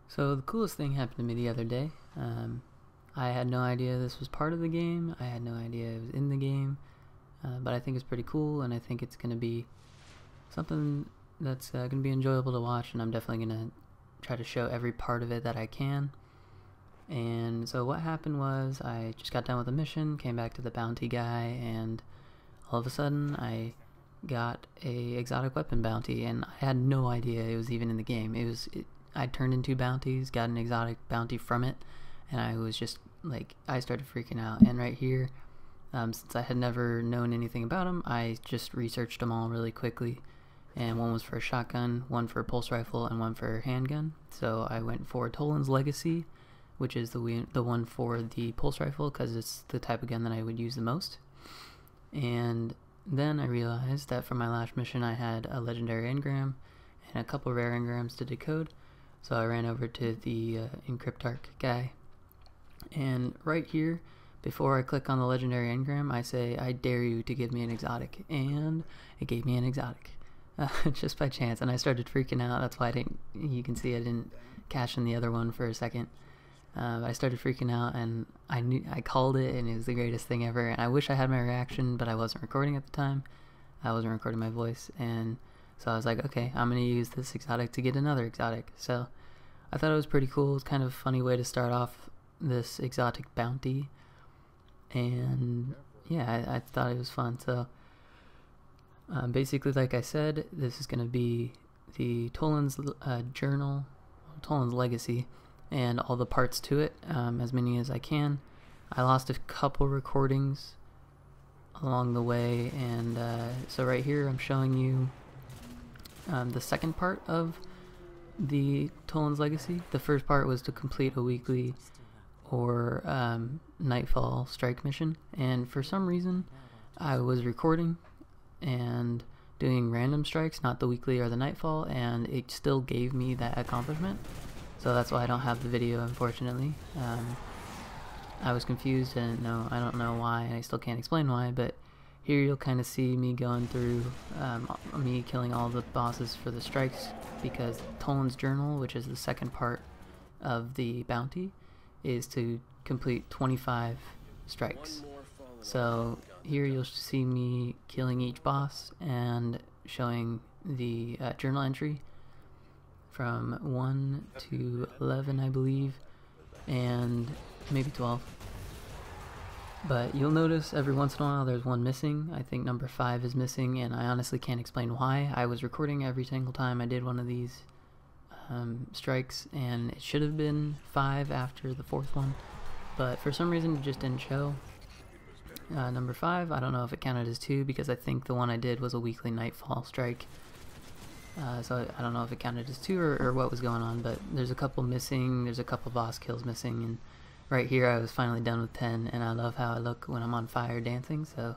So the coolest thing happened to me the other day. I had no idea this was part of the game. I had no idea it was in the game. But I think it's pretty cool, and I think it's going to be something that's going to be enjoyable to watch, and I'm definitely going to try to show every part of it that I can. And so what happened was I just got done with a mission, came back to the bounty guy, and all of a sudden I got a exotic weapon bounty, and I had no idea it was even in the game. I turned in 2 bounties, got an exotic bounty from it, and I was just like, I started freaking out. And right here, since I had never known anything about them, I just researched them all really quickly, and one was for a shotgun, one for a pulse rifle, and one for a handgun. So I went for Toland's Legacy, which is the one for the pulse rifle, because it's the type of gun that I would use the most. And then I realized that for my last mission I had a legendary engram and a couple rare engrams to decode, so I ran over to the Encryptarch guy, and right here, before I click on the legendary engram, I say, I dare you to give me an exotic, and it gave me an exotic, just by chance, and I started freaking out. That's why you can see I didn't cash in the other one for a second. I started freaking out, and I called it, and it was the greatest thing ever, and I wish I had my reaction, but I wasn't recording at the time. I wasn't recording my voice, and so I was like, okay, I'm going to use this exotic to get another exotic. So I thought it was pretty cool. It's kind of a funny way to start off this exotic bounty, and yeah, I thought it was fun. So basically, like I said, this is going to be the Toland's journal, Toland's Legacy, and all the parts to it, as many as I can. I lost a couple recordings along the way, and so right here I'm showing you the second part of the Toland's Legacy. The first part was to complete a weekly or nightfall strike mission, and for some reason I was recording and doing random strikes, not the weekly or the nightfall, and it still gave me that accomplishment. So that's why I don't have the video, unfortunately. I was confused, and I don't know why, and I still can't explain why, but here you'll kind of see me going through, me killing all the bosses for the strikes, because Toland's Journal, which is the second part of the bounty, is to complete 25 strikes. So here you'll see me killing each boss and showing the journal entry from 1 to 11, I believe, and maybe 12. But you'll notice every once in a while there's one missing. I think number 5 is missing, and I honestly can't explain why. I was recording every single time I did one of these strikes, and it should have been 5 after the 4th one, but for some reason it just didn't show. Number 5, I don't know if it counted as 2, because I think the one I did was a weekly nightfall strike. So I don't know if it counted as 2 or what was going on, but there's a couple missing, there's a couple boss kills missing, and right here I was finally done with 10, and I love how I look when I'm on fire dancing, so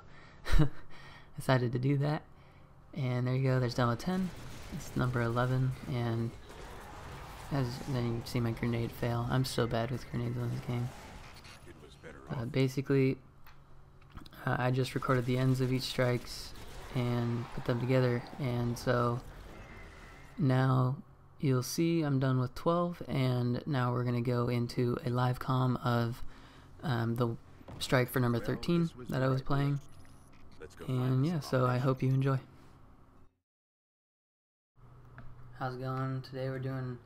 decided to do that. And there you go, there's done with 10. It's number 11, and then you see my grenade fail. I'm so bad with grenades on this game. Basically, I just recorded the ends of each strikes and put them together, and so now you'll see I'm done with 12, and now we're going to go into a live comm of the strike for number 13 that I was playing. And yeah, so I hope you enjoy. How's it going? Today we're doing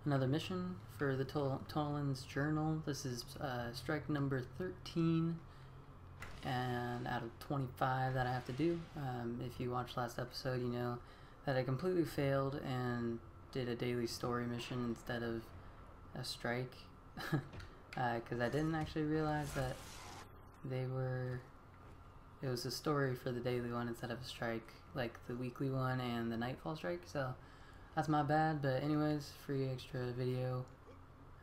another mission for the Toland's Journal. This is strike number 13, and out of 25 that I have to do. If you watched last episode, you know that I completely failed and did a daily story mission instead of a strike, because I didn't actually realize that it was a story for the daily one instead of a strike, like the weekly one and the nightfall strike. So that's my bad, but anyways, free extra video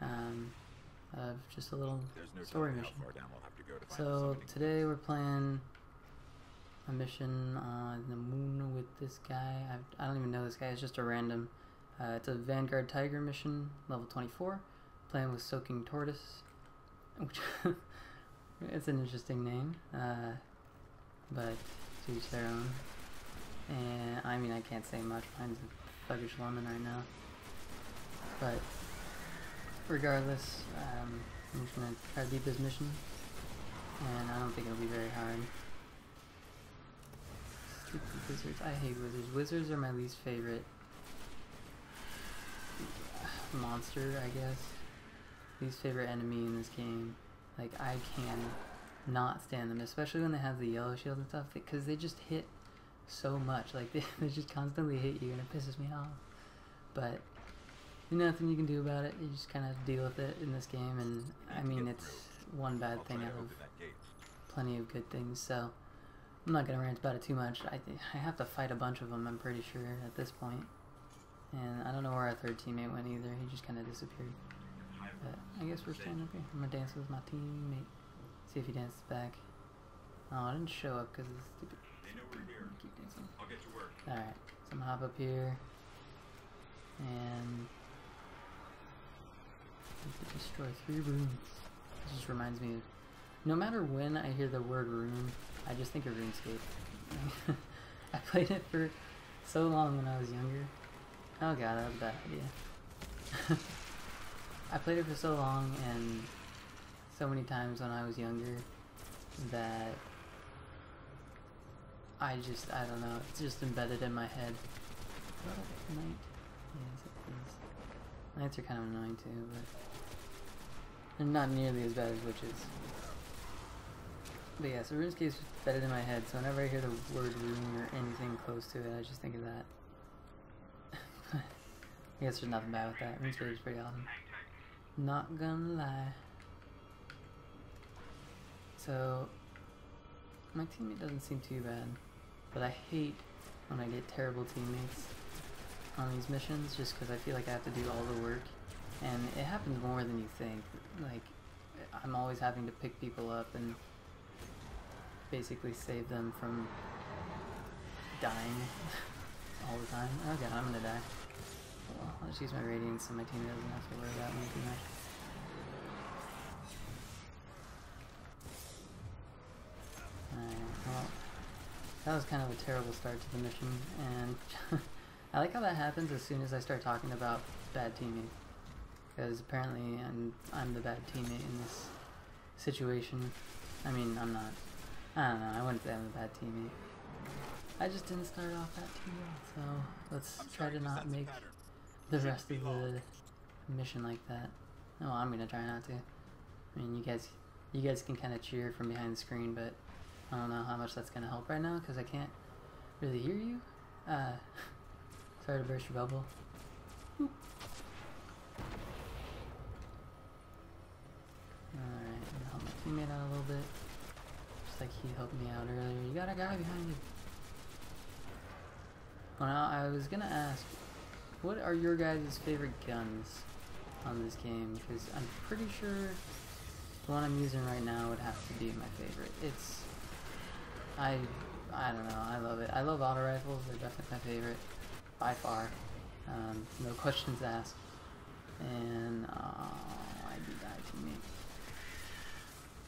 of just a little story mission. So today we're playing a mission on the moon with this guy. I don't even know this guy, it's just a random. It's a Vanguard Tiger mission, level 24, playing with Soaking Tortoise, which it's an interesting name, but to each their own. And I mean, I can't say much, mine's a thuggish lemon right now, but regardless, I'm just gonna try to beat this mission, and I don't think it'll be very hard. Stupid wizards. I hate wizards. Wizards are my least favorite monster, I guess. Least favorite enemy in this game. Like, I can not stand them, especially when they have the yellow shield and stuff, because they just hit so much. Like, they just constantly hit you, and it pisses me off. But there's nothing you can do about it. You just kind of deal with it in this game, and I mean, it's one bad thing out of plenty of good things, so I'm not gonna rant about it too much. I have to fight a bunch of them, I'm pretty sure, at this point. And I don't know where our third teammate went either. He just kind of disappeared. But I guess we're staying up here. I'm gonna dance with my teammate. See if he dances back. Oh, I didn't show up because of the stupid. Keep dancing. Alright, so I'm gonna hop up here. And destroy 3 runes. This just reminds me of, no matter when I hear the word rune, I just think of RuneScape. I played it for so long when I was younger. Oh god, that was a bad idea. I played it for so long and so many times when I was younger that I don't know, it's just embedded in my head. Knight? Yes, it is. Knights are kind of annoying too, but they're not nearly as bad as witches. But yeah, so RuneScape's embedded in my head, so whenever I hear the word rune or anything close to it, I just think of that. I guess there's nothing bad with that. RuneScape is pretty awesome. Not gonna lie. So, my teammate doesn't seem too bad, but I hate when I get terrible teammates on these missions, just because I feel like I have to do all the work, and it happens more than you think. Like, I'm always having to pick people up and basically save them from dying all the time. Okay, I'm gonna die. Well, I'll just use my radiance so my team doesn't have to worry about me too much. Alright, well, that was kind of a terrible start to the mission, and I like how that happens as soon as I start talking about bad teammates. Because apparently I'm the bad teammate in this situation. I mean, I'm not. I don't know, I wouldn't say I'm a bad teammate. I just didn't start off that teammate, so let's try to not make the rest of the mission like that. No, I'm gonna try not to. I mean, you guys can kind of cheer from behind the screen, but I don't know how much that's gonna help right now because I can't really hear you. Sorry to burst your bubble. Alright, I'm gonna help my teammate out a little bit. Just like he helped me out earlier. You got a guy behind you. Well, now I was gonna ask, what are your guys' favorite guns on this game? Because I'm pretty sure the one I'm using right now would have to be my favorite. It's, I don't know, I love it. I love auto rifles, they're definitely my favorite, by far. No questions asked. And, I do die to me.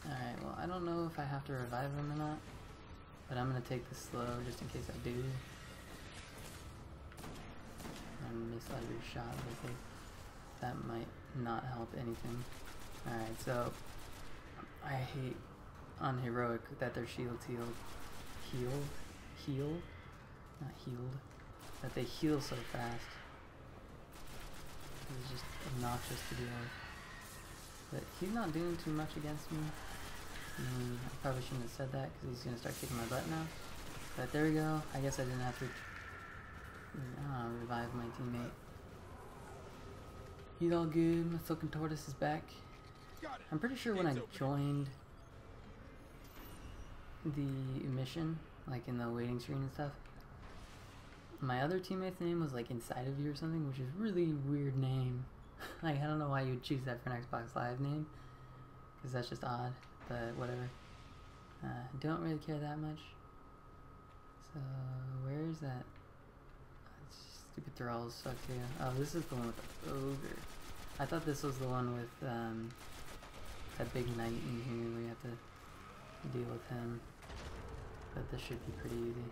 Alright, well, I don't know if I have to revive him or not, but I'm gonna take this slow just in case I do. And miss out your shot, I think that might not help anything. Alright, so I hate on heroic that their shields heal, not healed, that they heal so fast. It's just obnoxious to deal with. But he's not doing too much against me. I probably shouldn't have said that because he's gonna start kicking my butt now. But there we go. I guess I didn't have to revive my teammate. He's all good. My Silken Tortoise is back. I'm pretty sure when I joined the mission, like in the waiting screen and stuff, my other teammate's name was like Inside of You or something, which is a really weird name. Like, I don't know why you would choose that for an Xbox Live name, because that's just odd, but whatever. Don't really care that much. So, where is that? Stupid thralls suck too. Oh, this is the one with the ogre. I thought this was the one with that big knight in here where you have to deal with him. But this should be pretty easy.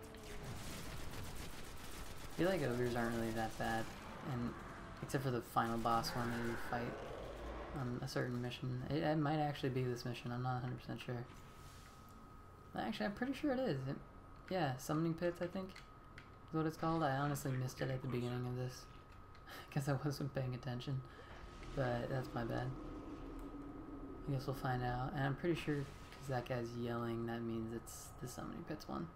I feel like ogres aren't really that bad, and except for the final boss one that you fight. on a certain mission. It might actually be this mission, I'm not 100% sure. Actually, I'm pretty sure it is. Yeah, Summoning Pits, I think, is what it's called. I honestly missed it at the beginning of this, because I wasn't paying attention, but that's my bad. I guess we'll find out, and I'm pretty sure, because that guy's yelling, that means it's the Summoning Pits one.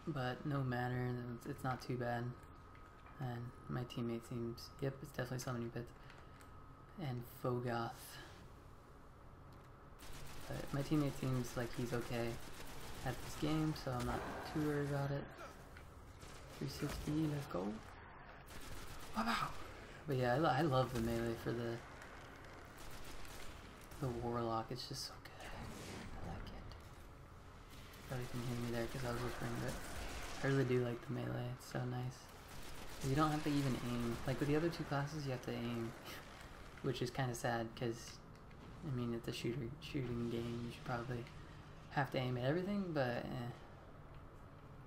But no matter, it's not too bad. And my teammate seems, yep, it's definitely Summoning Pits. And Fogoth. But my teammate seems like he's okay at this game, so I'm not too worried about it. 360, let's go. Wow. But yeah, I love the melee for the Warlock. It's just so good. I like it. Probably can hear me there because I was whispering, but I really do like the melee. It's so nice. You don't have to even aim. Like with the other two classes, you have to aim, which is kind of sad because, I mean, it's a shooting game. You should probably have to aim at everything, but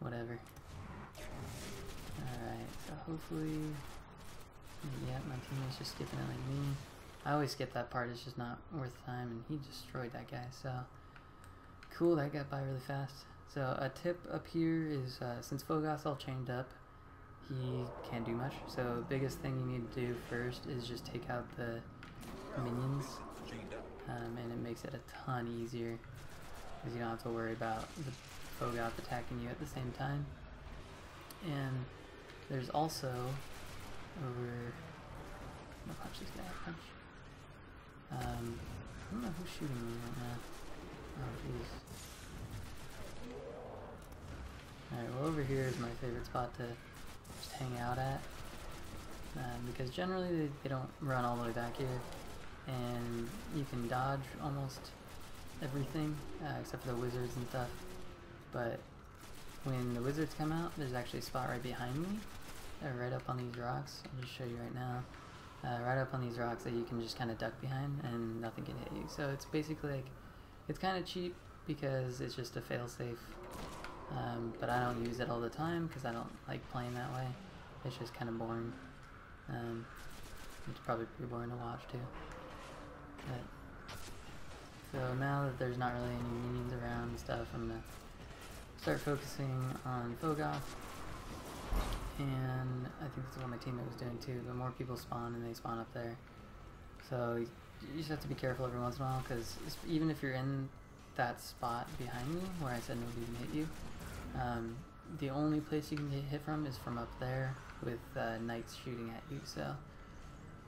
whatever. Alright, so hopefully, yeah, my teammate's just skipping it like me. I always skip that part, it's just not worth time, and he destroyed that guy, so cool, that got by really fast. So a tip up here is, since Fogoth's all chained up, he can't do much, so biggest thing you need to do first is just take out the minions, and it makes it a ton easier, because you don't have to worry about the Fogoth attacking you at the same time. And there's also over, I'm gonna punch this guy, punch. I don't know who's shooting me right now. Oh jeez. Alright, well over here is my favorite spot to just hang out at. Because generally they don't run all the way back here. And you can dodge almost everything, except for the wizards and stuff. But when the wizards come out, there's actually a spot right behind me, right up on these rocks. I'll just show you right now. Right up on these rocks that you can just kind of duck behind and nothing can hit you. So it's basically like, it's kind of cheap because it's just a failsafe. But I don't use it all the time because I don't like playing that way. It's just kind of boring. It's probably pretty boring to watch too. But, so now that there's not really any minions around and stuff, I'm gonna start focusing on Fogoth. And I think that's what my teammate was doing too. The more people spawn, and they spawn up there. So you just have to be careful every once in a while, because even if you're in that spot behind me, where I said nobody can hit you, the only place you can get hit from is from up there, with knights shooting at you. So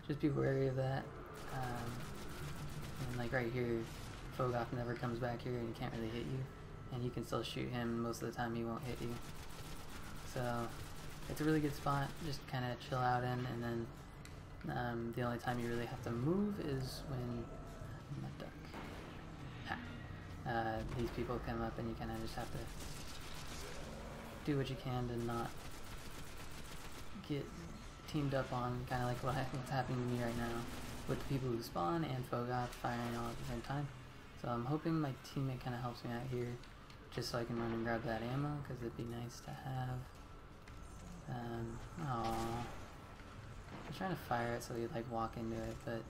just be wary of that. And like right here, Fogoth never comes back here, and he can't really hit you. And you can still shoot him, most of the time he won't hit you. So it's a really good spot, just kind of chill out in, and then the only time you really have to move is when these people come up, and you kind of just have to do what you can to not get teamed up on, kind of like what's happening to me right now with the people who spawn and Fogoth firing all at the same time. So I'm hoping my teammate kind of helps me out here, just so I can run and grab that ammo, because it'd be nice to have. Aww. I'm trying to fire it so he'd like walk into it, but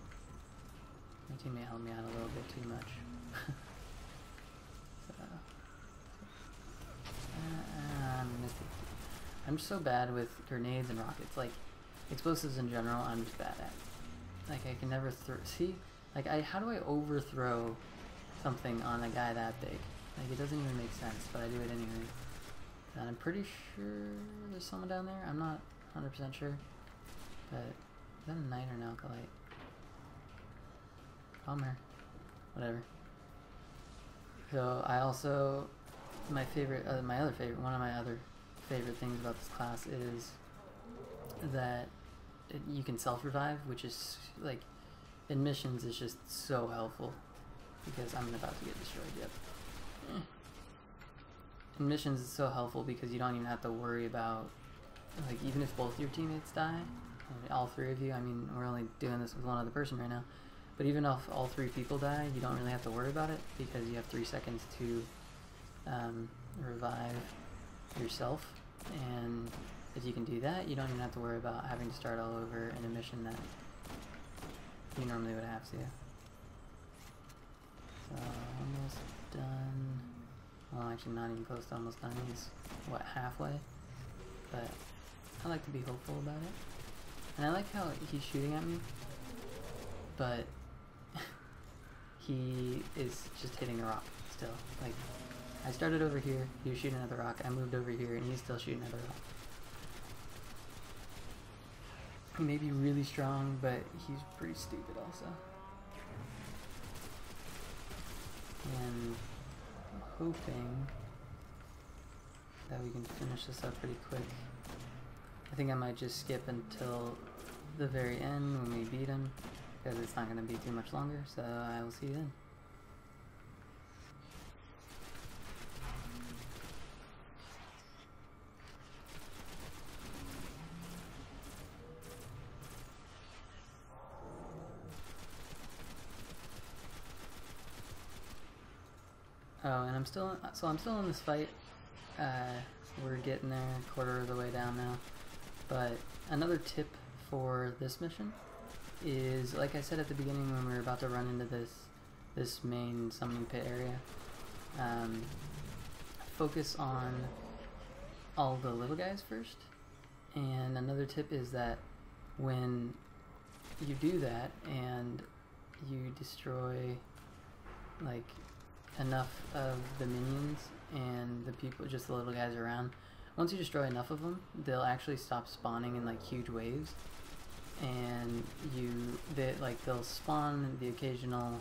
my teammate helped me out a little bit too much. I'm just so bad with grenades and rockets. Like, explosives in general, I'm just bad at. Like, I can never see? Like, how do I overthrow something on a guy that big? Like, it doesn't even make sense, but I do it anyway. And I'm pretty sure there's someone down there. I'm not 100% sure. But, is that a knight or an alkalite? Bummer. Whatever. So, I also, my other favorite, one of my other favorite things about this class is that you can self-revive, which is, like, in missions is just so helpful. Because I'm about to get destroyed, yep. In missions it's so helpful because you don't even have to worry about, like, even if both your teammates die, all three of you, I mean, we're only doing this with one other person right now, but even if all three people die, you don't really have to worry about it because you have 3 seconds to revive yourself, and if you can do that, you don't even have to worry about having to start all over in a mission that, you you normally would have to. So, almost done. Well, actually not even close to almost done. He's, what, halfway? But I like to be hopeful about it. And I like how he's shooting at me, but he is just hitting a rock still. Like, I started over here, he was shooting at the rock, I moved over here, and he's still shooting at the rock. He may be really strong, but he's pretty stupid also. And I'm hoping that we can finish this up pretty quick. I think I might just skip until the very end when we beat him, because it's not going to be too much longer, so I will see you then. Oh, and I'm still in this fight. We're getting there, a quarter of the way down now. But another tip for this mission is, like I said at the beginning when we were about to run into this main summoning pit area, focus on all the little guys first. And another tip is that when you do that and you destroy like enough of the minions and the people, just the little guys around, once you destroy enough of them, they'll actually stop spawning in like huge waves, and they'll spawn the occasional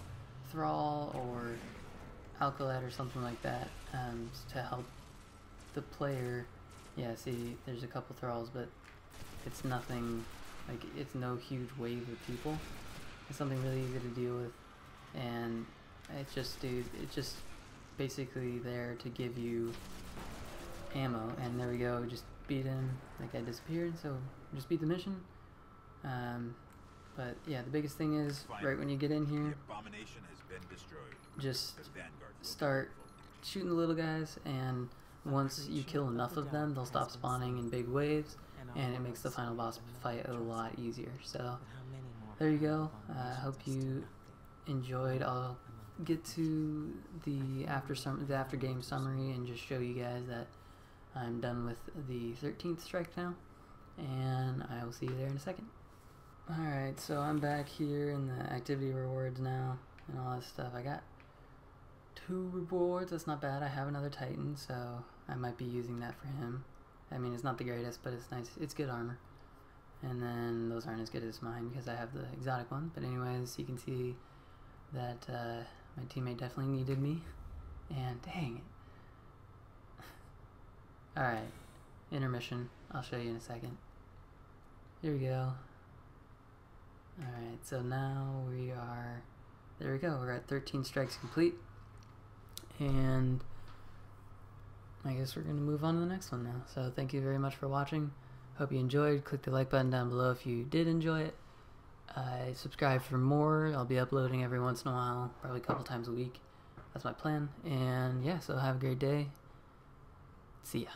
thrall or alkalite or something like that, to help the player. Yeah, see, there's a couple thralls, but it's nothing, like, it's no huge wave of people. It's something really easy to deal with, and it's just basically there to give you ammo. And there we go, we just beat him. That guy disappeared, so just beat the mission. But yeah, the biggest thing is, right when you get in here, just start shooting the little guys, and once you kill enough of them, they'll stop spawning in big waves, and it makes the final boss fight a lot easier. So there you go. I hope you enjoyed. I'll get to the after game summary and just show you guys that I'm done with the 13th strike now, and I will see you there in a second. Alright, so I'm back here in the activity rewards now and all that stuff. I got 2 rewards, that's not bad. I have another Titan, so I might be using that for him. I mean, it's not the greatest, but it's nice. It's good armor. And then those aren't as good as mine because I have the exotic one. But anyways, you can see that my teammate definitely needed me. And dang it. Alright, intermission. I'll show you in a second. Here we go. Alright, so now we are, there we go, we're at 13 strikes complete. And I guess we're going to move on to the next one now. So thank you very much for watching. Hope you enjoyed. Click the like button down below if you did enjoy it. Subscribe for more. I'll be uploading every once in a while, probably a couple times a week. That's my plan. And yeah, so have a great day. See ya.